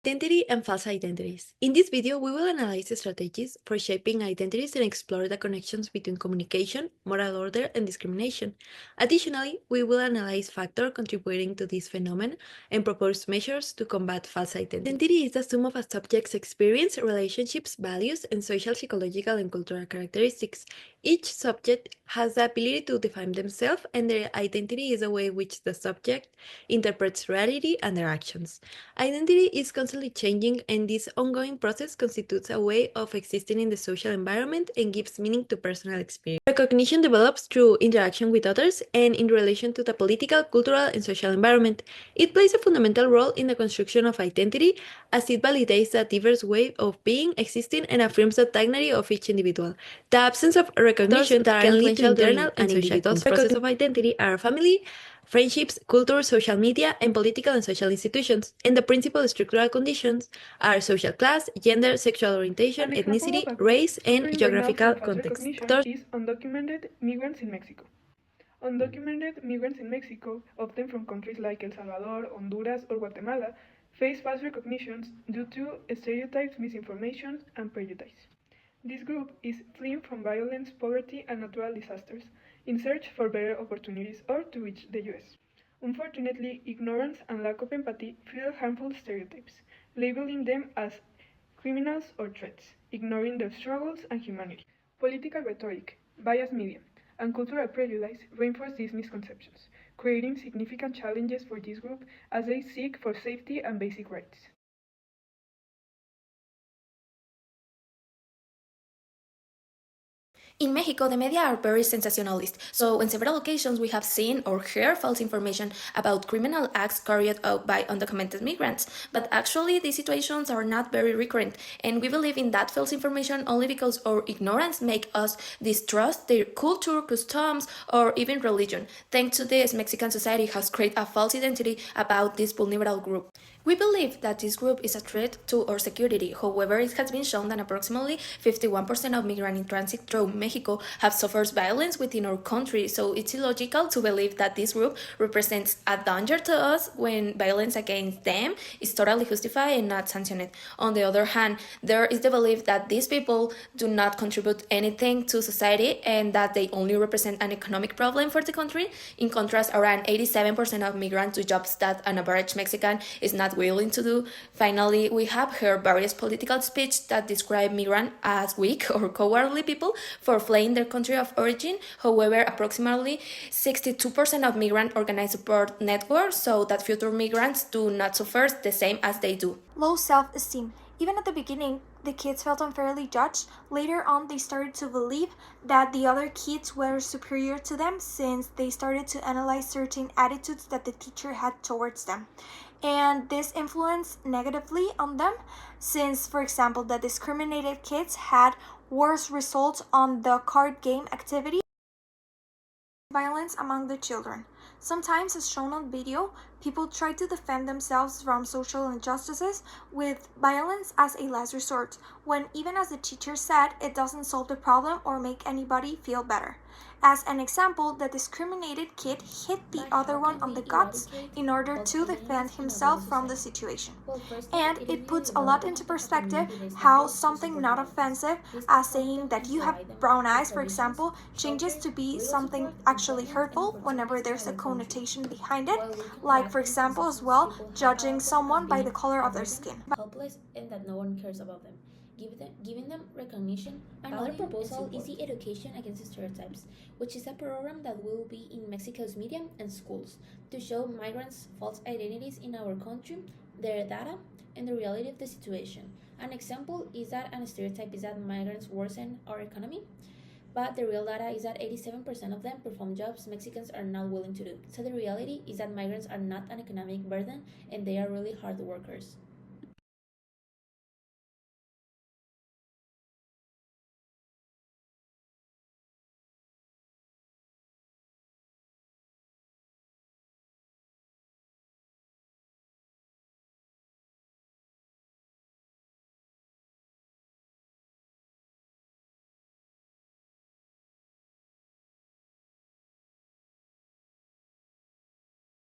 Identity and false identities. In this video, we will analyze the strategies for shaping identities and explore the connections between communication, moral order, and discrimination. Additionally, we will analyze factors contributing to this phenomenon and propose measures to combat false identity. Identity is the sum of a subject's experience, relationships, values, and social, psychological, and cultural characteristics. Each subject has the ability to define themselves, and their identity is the way in which the subject interprets reality and their actions. Identity is constantly changing, and this ongoing process constitutes a way of existing in the social environment and gives meaning to personal experience. Recognition develops through interaction with others and in relation to the political, cultural, and social environment. It plays a fundamental role in the construction of identity as it validates the diverse way of being, existing, and affirms the dignity of each individual. The absence of recognition that can lead to internal and social processes of identity are family, friendships, culture, social media, and political and social institutions. And the principal structural conditions are social class, gender, sexual orientation, ethnicity, race, and geographical context. Is undocumented migrants in Mexico. Undocumented migrants in Mexico, often from countries like El Salvador, Honduras, or Guatemala, face false recognitions due to stereotypes, misinformation, and prejudice. This group is fleeing from violence, poverty, and natural disasters in search for better opportunities or to reach the US. Unfortunately, ignorance and lack of empathy fuel harmful stereotypes, labeling them as criminals or threats, ignoring their struggles and humanity. Political rhetoric, biased media, and cultural prejudice reinforce these misconceptions, creating significant challenges for this group as they seek for safety and basic rights. In Mexico, the media are very sensationalist, so on several occasions we have seen or heard false information about criminal acts carried out by undocumented migrants. But actually, these situations are not very recurrent, and we believe in that false information only because our ignorance makes us distrust their culture, customs, or even religion. Thanks to this, Mexican society has created a false identity about this vulnerable group. We believe that this group is a threat to our security. However, it has been shown that approximately 51% of migrants in transit through Mexico have suffered violence within our country, so it's illogical to believe that this group represents a danger to us when violence against them is totally justified and not sanctioned. On the other hand, there is the belief that these people do not contribute anything to society and that they only represent an economic problem for the country. In contrast, around 87% of migrants do jobs that an average Mexican is not willing to do. Finally, we have heard various political speeches that describe migrants as weak or cowardly people for fleeing their country of origin. However, approximately 62% of migrants organize support networks so that future migrants do not suffer the same as they do. Low self-esteem. Even at the beginning, the kids felt unfairly judged. Later on, they started to believe that the other kids were superior to them since they started to analyze certain attitudes that the teacher had towards them. And this influenced negatively on them since, for example, the discriminated kids had worse results on the card game activity. Violence among the children. Sometimes, as shown on video, people try to defend themselves from social injustices with violence as a last resort, when even as the teacher said, it doesn't solve the problem or make anybody feel better. As an example, the discriminated kid hit the other one on the guts in order to defend himself from the situation. And it puts a lot into perspective how something not offensive, as saying that you have brown eyes, for example, changes to be something actually hurtful whenever there's a connotation behind it, like for example as well, judging someone by the color of their skin. Helpless and that no one cares about them. Giving them recognition. Another proposal is the Education Against Stereotypes, which is a program that will be in Mexico's media and schools to show migrants' false identities in our country, their data, and the reality of the situation. An example is that a stereotype is that migrants worsen our economy, but the real data is that 87% of them perform jobs Mexicans are not willing to do. So the reality is that migrants are not an economic burden and they are really hard workers.